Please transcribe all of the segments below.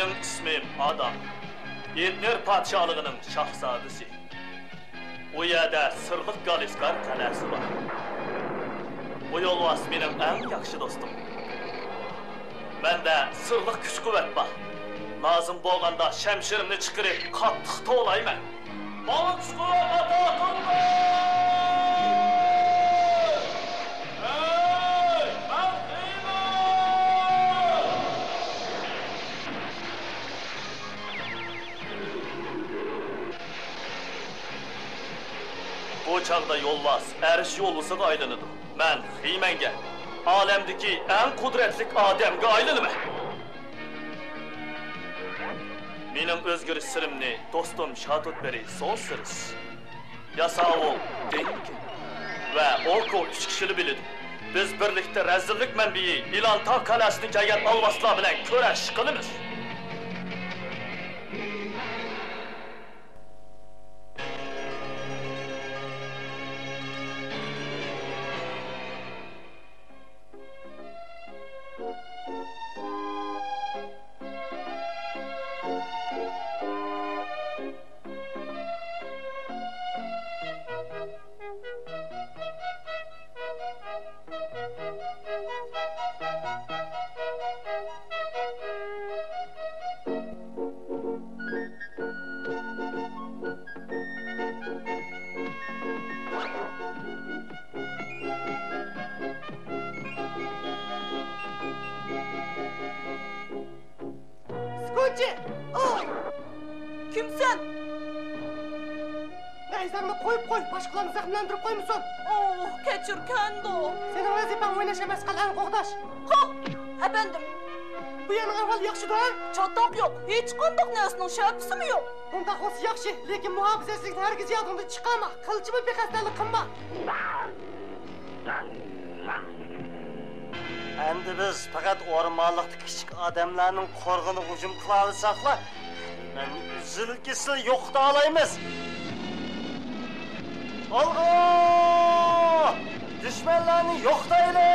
Benim ismim Adam. Edner padşahlığının şahzadesi. O yerdə Sırlıq Qaliskar qələsi var. Bu yolvas benim en yaxşı dostum. Məndə sırlıq güc-qüvvət var. Lazım bolğanda şəmşirimni çıxırıb qatlıqda olayım mən. Bana güc-qüvvət atıldı! Hey! Mən xeyməm! Bu çağda yolvas əriş yollusuq aylınıdır. Mən Xeyməngə, aləmdəki ən qudretlik Adəmgə aylınım. Benim özgürüş sırımni dostum Şadutberi son sırız. Yasağı ol, deyilki. Ve Orko 3 kişili bilidim. Biz birlikte rezillik mənbeyi İlantağ Kaləsini gələn alvaslar bilen körəş qılımız. Kimsen? Neyzanını koyup başkalarını zahmlandırıp koymuşsun. Oh, keçir kendo. Senin vazifen oynaşamaz kalan qoğdaş. Ha, efendim. Bu yanın ahval yakşı da? Çatak yok, hiç kandak nesinin şarpısı mı yok? Bunda hoş yakşı, lekin muhafizesizlik herkes yadında çıkama. Kılıcımı bir hastalık kınma. Endi biz fakat ormanlıkta küçük adamlarının korgunu hücum kılabilsakla üzülgisi yok da alayımız. Olgu! Düşmanlarını yok da ile!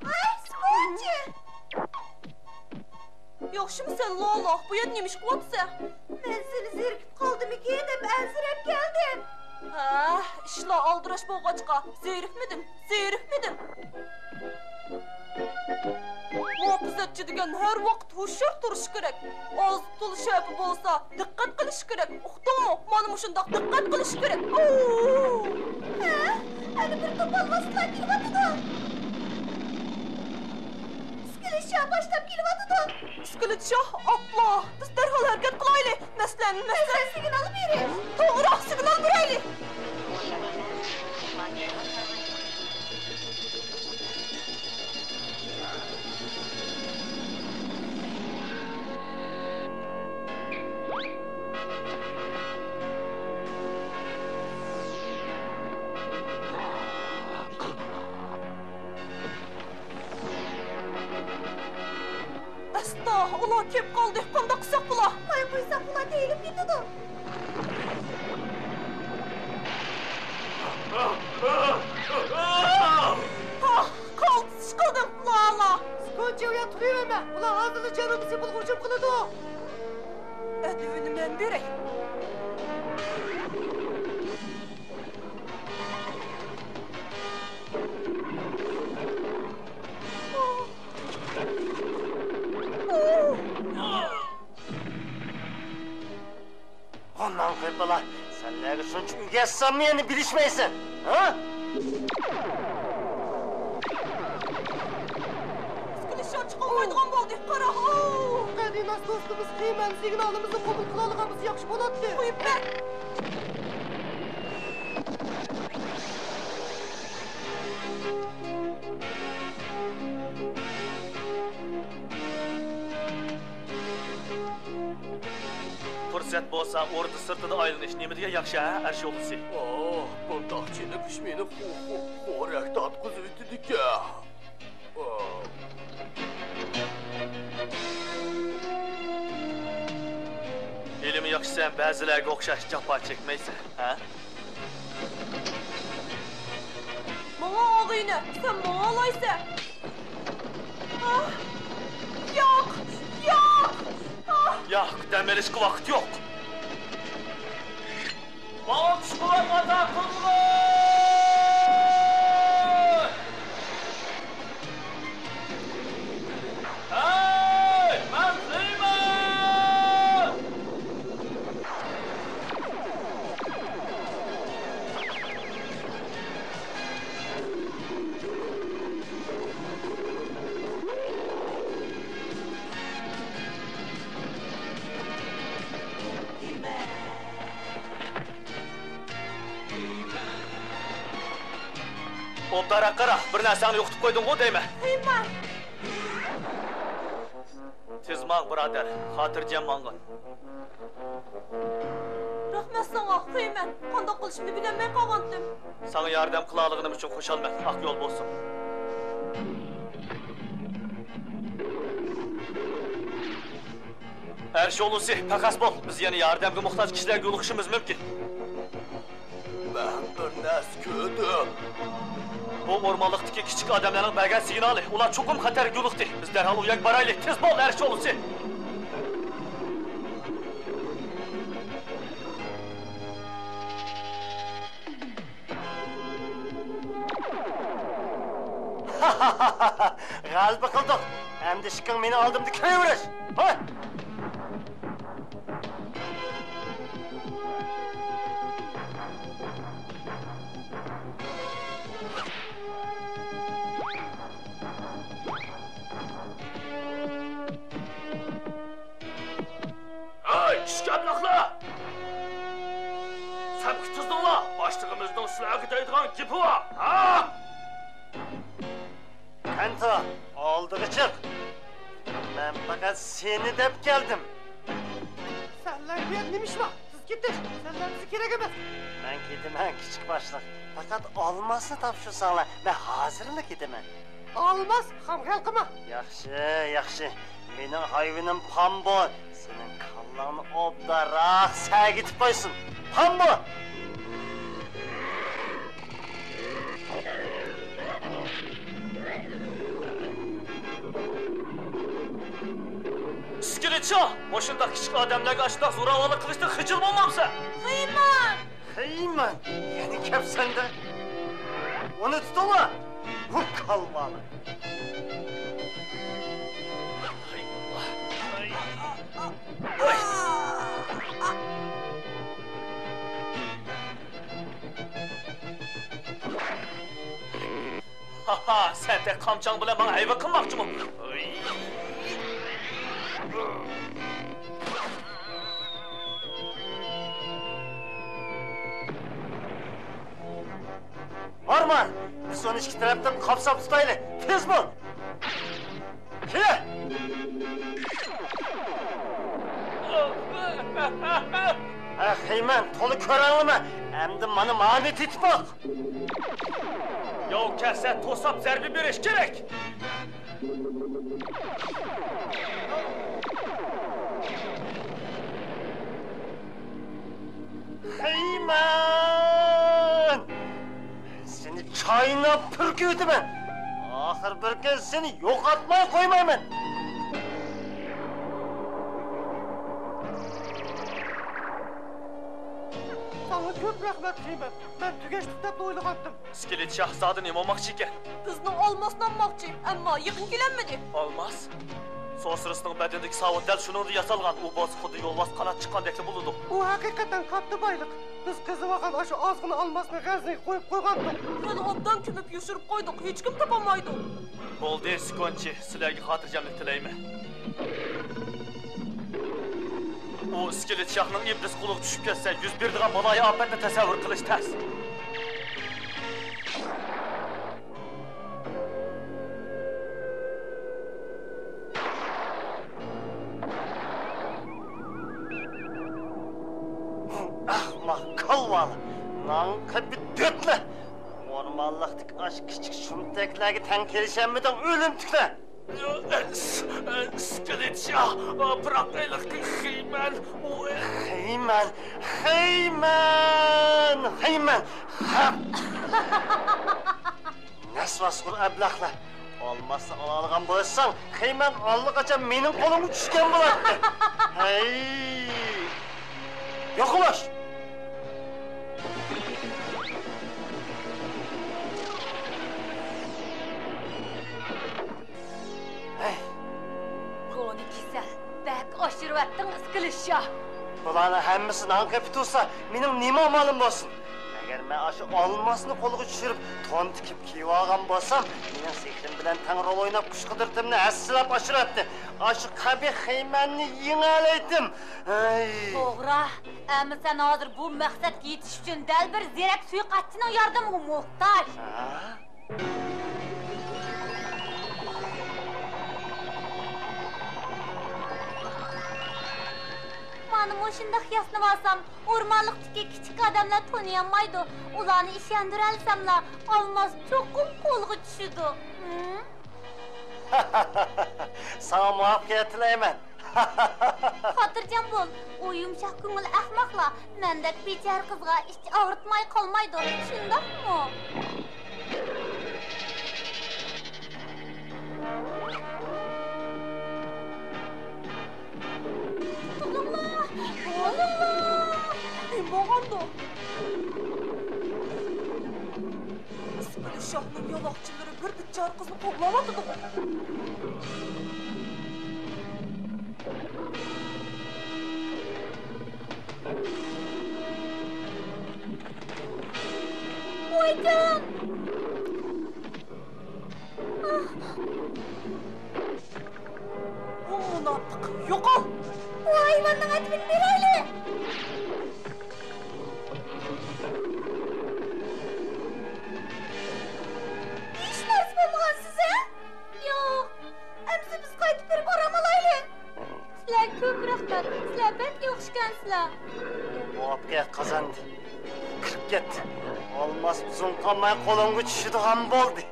Ay, Skonci! Yaxşı mısın Lola? Bu yer neymiş kuvvetse? Ben seni zerkip kaldım iki de benzirip geldim. Ha, işla aldıraş boğaçka. Zerif midim? Muhafazetçi degen her vakt huşur duruş gerek. Az tulu şepi bolsa dikkat kılış gerek. Uqtun mu? Manım uşundaq dikkat kılış gerek. Ha, hadi bir topalmasılar girvatıdı. İskilitşah başlap girvatıdı. İskilitşah, abla. Biz derhal hareket kılaylı. Meslen. Sen signalı biri. Doğru, signal bireyli. Ula kep kaldı, kanda kısak bula. May kıysak bula değilim gitti. Kaldı sıkıldım Lala. Skonci uyatırıyor hemen. Ulan ağzını canımızı bul hücum kılıdı o. Ödüğünü ben vereyim. Ondan kıypıla, senleri şunç üge samiyeni bilişmeysin, ha? Sıkılışa çıkamaydıgan boldu, qara. Qadinas dostumuz Xeymen signalımızı kabul kılalığımız yakşı bolattı. Koyup ben. Fırsat bolsa ordu sırtıda aylanish nemiga yaxshi ha, arsh o'g'lisi. Oh, bundoqchini meni xo'rakda atqizib etdik-a. Elimi yaxshisan, ba'zilarga o'xshash jafo chekmaysan, ha? Bana ağıyını, sen bana alaysa. Ah, yok, yok. Ah. Ya, demelişki vakit yok. Bağımsızlar vatan kurulur! Hey, ben Süleyman! Obdara qara, bir narsani yo'qitib qo'yding ku deyman. Heyman. Tez mang, birodar, xotirjam mang'in. Rahmet sana, Heyman. Qanday qilishimni bilmay qolgandim. Sana yordam qilalig'im uchun xushalman. Aq yo'l bo'lsin. Her şey olursa pakas bol. Biz yani yardımga muhtaç kişilerge yo'liqishimiz mumkin. Ben bir nas ko'rdim. Bu o'rmonliqdagi kichik odamlarning bergan signali. Ular cho'qim xatarga yo'liqdi. Biz darhol u yerga boraylik. Tez bol, her şey olursa. G'alaba qildik. Endi shiqing meni oldimda kiraverish. Hoy! Ay, kishkabliqlar! Sabki tuzdinglar. Boshlig'imizning sizlarga deydigan gapi bor. Ha? Kanto, oldiga chiq. Ben fakat seni deb geldim. Senler bu yer neymiş var? Siz gidin. Senler bizi kerek emez. Ben gidemen küçük başlık. Fakat olmasını tapşırsanlar ben hazırlık gidemen. Almaz, ham halkıma. Yaxşı, yaxşı. Benim hayvanım Pambo. Senin kallanı obdarak sergitip koysun. Pambo! İskilitçi, boşunda küçük adamlarga ashundoq zo'ravonlik qilishda xijil bo'lmamsan. Heyman. Heyman, yeni kep sende. Onu tutula. Bu kalmalı. Ha, sen tek kamçan bilan bana ayva qilmoqchimi? Orman, biz onu iki taraftan kapsap tutaylı. Tez bul. Kile! Heyman, tolu körenleme. Hem de bana manet et bak. Yo, kelsa to'sab zarba berish kerak. Heyman! Seni çayına pürküydü ben. Ahır bir kez seni yok atmaya koymayayım ben. Sana köp rahmet Heyman. Ben tügeçlik dep oylagandım. İskilit şahzadın nima olmoqchi ekan? Bizni olmasdan almoqchi, ammo yaqin kelinmedi. Olmaz. Sosirisining badandagi savod dal shuningdek yasalgan. U bo'lsa xuddi yo'lbos qanot chiqqandek bo'ldi. O hakikaten katlı baylık. Biz kızı vakan aşı azgını almasına gazını koyup koygandık. Hali obdan kümüp yushirib qo'ydik, hech kim topamaydi. Bo'ldi, Sikonchi, sizlarga xotirjamlik tilayman. U iskilit shahning iblis qo'liga tushib ketsa, yuz beradigan baloyi ofatni tasavvur qilish tez. Ahmak kalvalı. Nankı bir dötle. Ormanlıktık aşk küçük şumteklerge ten kelişenmeden ölüm tükle. İskilit şah, bırakaylık Heyman. Heyman, Heyman, Heyman. Ha! raskur ablaqlar. Olmazsa alalgan bo'lsang, qiyman allaqachon mening qo'limga tushgan bo'ladi. Hey! Yo'qlash. Koni kisel, bak aşırıvattın ıskılışa. Bularni hammasini anqib tursa, mening nima amolim bo'lsin? Agar men aşı olmasni qo'lga tushirib, to'n tikib kiyib olgan bo'lsam, mening sehrim bilan tanrol o'ynab kuch qidirtimni assilab oshiribdi. Aşı qabih qiymanni yengalaydim. To'g'ri, ammo sen hozir bu maqsadga yetish uchun dal bir zerak suiqatchining yordamiga muhtoj. Mana shundoq yasnab olsam, o'rmonliqdagi kichik odamlar taniyolmaydi. Ularni ishondira olsamlar, olmos cho'qim qo'lga tushidi. Sana muvaffaqiyat tilayman. Xotirjam bo'l. O yumshoq ko'ngil ahmoqlar mendek bechora qizga ish og'ritmay qolmaydi. Shundaqmi? Bo'lg'andi. Shohning yo'loqchilari bir bechora qizni qo'g'layotdi. Voycan! Bu munofiq yo'qol. Bu hayvonning atini berayli. Muvaffaqiyat qozondi. Kirib ketdi. Olmos uzun qolmay qo'limga tushadigan bo'ldi.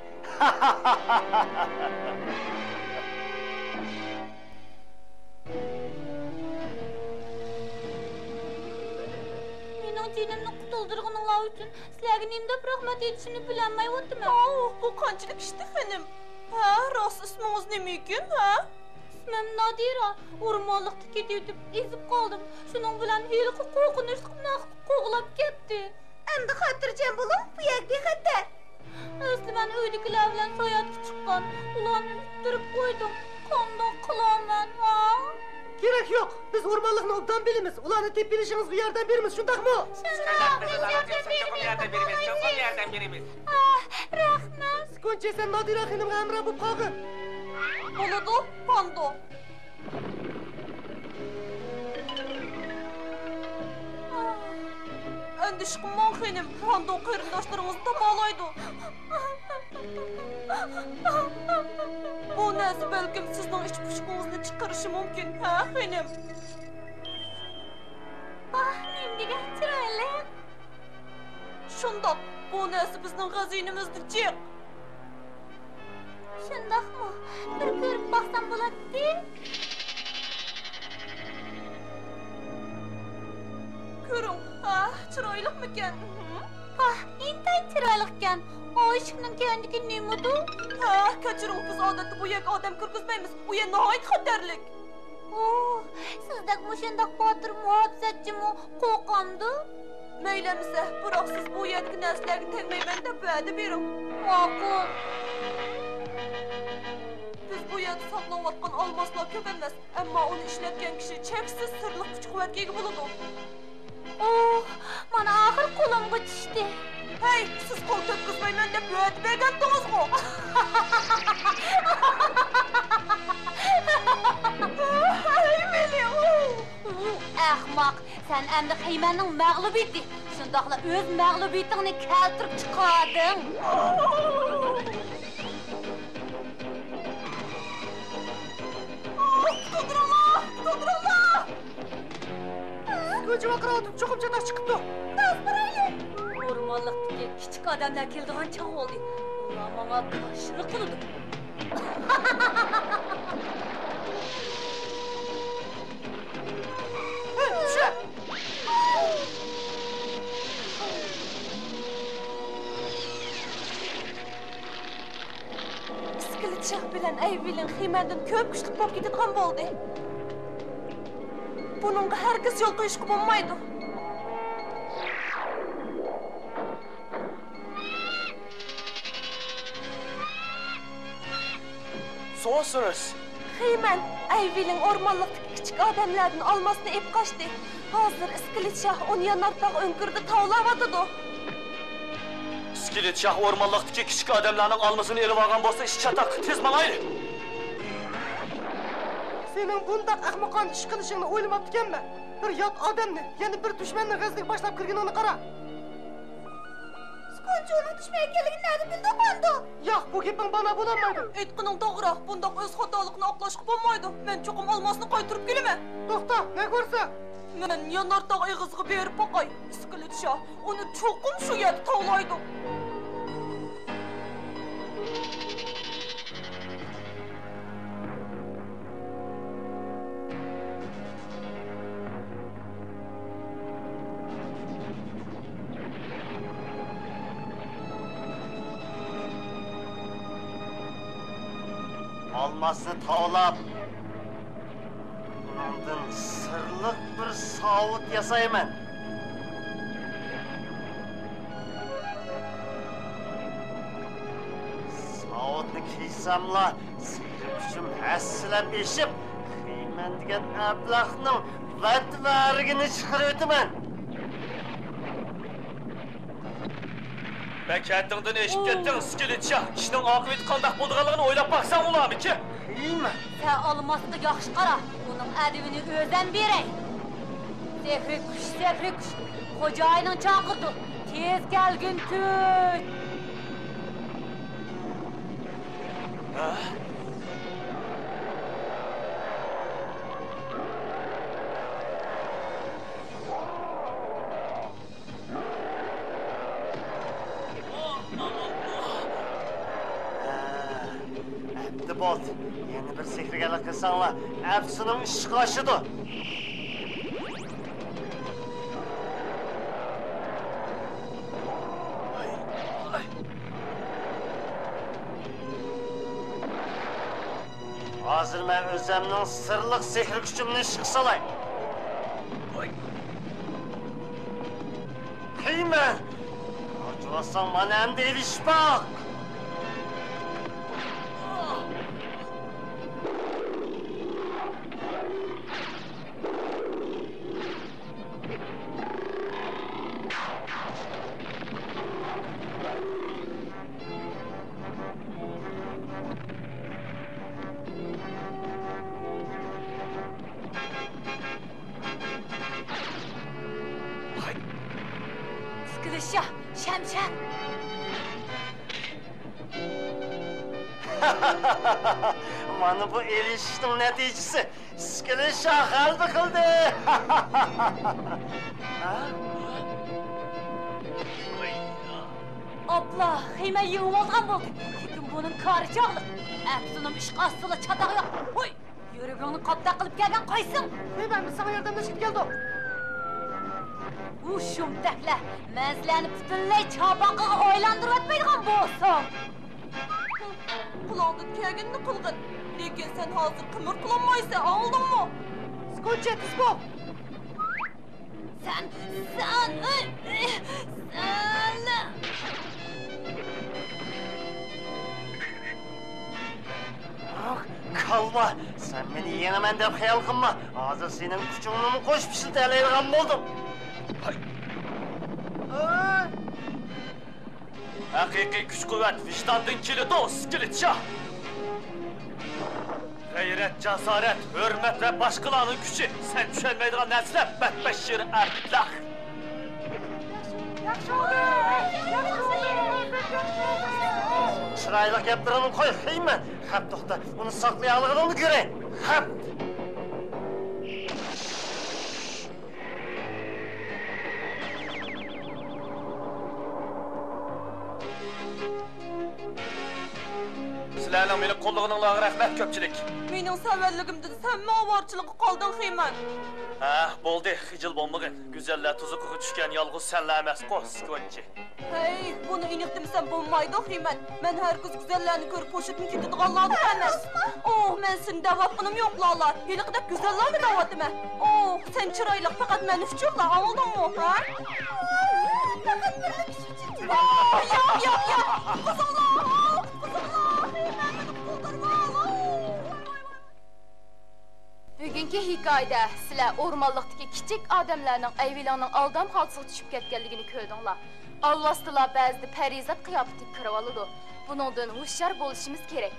Mening jinimni qutuldirganingiz uchun sizlarga nimdeb rahmat aytishni bilolmay o'tdim. Bu qanchalik ishdi xonim? Ha, rost ismingiz nima ekan, ha? İsmim Nadira. O'rmonliqda ketib ezib qoldim. Shuning bilan hiliqi qo'rqinchli qo'g'lab ketdi. Endi xotirjam bo'ling, bu yerga xatar. Asli men uydagilar bilan sayohatga chiqqan. Ularni turib qo'ydim. Qandoq qilaman, ha? Gerek yok. Biz o'rmonliqni obdan bilamiz. Ularni tep bilishingizga yordam beramiz, shundaqmi? Yardım beramiz. Rahmat. Sikuncha sen Nadira xonimga hamroh bo'lib qolgin. Bo'ladi, pando. Endi ishqimon xonim, pando qarindoshlaringizni topalaydi. Bu narsa balkim sizning ich pushkungizni chiqarishi mumkin, ha xonim? Nimdega chiroyli. Shundoq, bu narsa bizning g'azinamizdir, jiq. Shundaqmi? Bir ko'rib boqsam bo'ladi. Ko'ring, chiroyliqmikan? Intay chiroyliqkan. Oshikning kendiki nimadu? Kechiring, biz odatda bu yerga odam kirgizmaymiz. Bu yer nihoyat xatarlik. Sizdek shundoq botir muhofizatchimi qo'rqamdi? Maylamisa, biroq siz bu yerdagi narsalarga tegmayman deb va'da bering. Ma'qul. Biz bu yerda saqlayotgan olmoslar ko'p emas, ammo uni ishlatgan kishi cheksiz sirli kuch-quvvatga ega bo'ladi. Mana oxir qo'limga tushdi. Hey, siz qo'l to'tkizmayman deb va'da bergandingiz-ku. Ahmoq, sen endi qiymanning mag'lubiyati. Shundoqla o'z mag'lubiyatingni keltirib chiqarding. Sikuncha vaqirotib cho'qimcha tosh chiqibdi. O'rmonliqdagi kichik odamlar keldigan chog' bo'ldi. Ular menga qarshilik qildi. Sen Eyvil'in Himen'den köp güçlük bolup ketadigan boldy. Bununla herkes yol qo'yishga bo'lmaydi. So'siriz. Himen Eyvil'in ormanlıqdaki küçük adamlardan almasını ep kaçtı. Hazır İskilit Şah onu yanartaq önkürde tavlavadıdı. İskilit Şah ormanlıqdaki küçük adamlarning almasını elib olgan bo'lsa, ish chataq, tez mangayli. Senin bundak ahmoqan iş kılışını oylamaptıken mi? Bir yat adamni, yani bir düşmanni g'azlik başlap kirganini qara. Skonchi onun düşmeye kelligini nerede bildi qandı? Yo'q, bu gaping bana bo'lamaydi. Aytqining to'g'ri, bundaq o'z xatoligini oqlashga bo'lmaydi. Men cho'qim olmasni qaytirib kelaman. To'xta, ne ko'rsa? Men yanartaq ig'izga berib boqay. İskilit Şah onu cho'qim shu yerda tavlaydi. Olmasını tavlab, bundan sırlık bir savut yasayman. Savutni kiysamla, siripşim hassilab eshib, qiyman degan ablahning vatvarigini chiqarib o'taman. Bekattingdan eshitib ketding, İskilit Şah. İşning oqibati qanday bo'lganligini o'ylab baqsang ularmiki? Qiyman. Sen almasını yaxşı qara, onun ədivini özden berey. Zehri kuş, Xo'jayinin çağırdı. Tez gelgin tüt. Ha? Etti bot. Yeni bir sehrgarlik qilsanglar, hepsinin ishqi oshidi. Hozir men o'zimning sirliq sehr kuchimni ishga solay. Qiyman. Acıvasan mana endi erishmoq. İskilit Şah, Şemşen. Mana bu erishishning natijasi. İskilit Şah g'alaba qildi. Abla, Himen yığım olgan boldu. Lekin bunun karı çağlı. Hepsinin işqi asılı çatağı yok. Oy, yürügünü kapta kılıp gelgen koysun. Ben biz sana yardımlaşıp geldim. Bu şumtekle mezleni bütünley çapakığı oylandırıp etmeydiğin bu olsun. Kulağından kelganini qilgin. Lekin sen hozir qimir qilolmaysan, anladingmi? Skonchi, tiz bo'l. Sen... Kalma, sen beni yenemen deb xayol qilma. Hozir sening kuchingni qo'shib shiltalaydigan bo'ldim. Haqiqiy kuch-quvvat vijdondan keladi, İskilit Şah. G'ayrat, jasorat, hurmat va boshqalarning kuchi sen tushunmaydigan narsalar batbashir ablah. Chiroyli gaplarni qo'y, Qiyman. Hap to'xta, uni saqlay olganimni ko'ray. Hap. Sizlarning meni qo'llag'ininglarga rahmat ko'pchilik. Mening savalligimdan sen mavarchilikqa qolding Xiyman. Ha, bo'ldi, xijil bo'lmagin. Go'zallar tuzuqiga tushgan yolg'iz senlar emas, Skotchi. Hey, buni aniq demsam bo'lmaydi Xiyman. Men har kuz güzellarni ko'rib qo'shitni ketadiganlarni emas. Oh, men seni davatqinim yo'q lala. Heliqdek güzellarni davatma. Oh, sen chiroyli faqat men uchunla, anladingmi, ha? Faqat men uchun. Yo'q. Qizlar. Bugungi hikoyada sizlar o'rmonlikdagi kichik odamlarning ayvilonning aldam holsiga tushib ketganligini ko'rdinglar. Alvastila ba'zida parizat qiyofati kirib oladi. Buningdan hushyor bo'lishimiz kerak.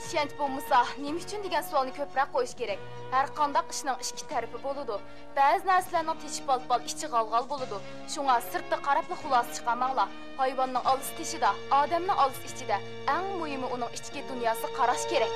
Ishonch bo'lmasa, nima uchun degan savolni ko'proq qo'yish kerak. Har qanday ishning ikki tarafi bo'ladi. Ba'zi narsalarning teshib bal ichi g'alg'al bo'ladi. Shunga sirtda qarab xulosa chiqarmanglar. Hayvonning olis teshida, odamning olis ichida eng muhimi uning ichki dunyosi qarash kerak.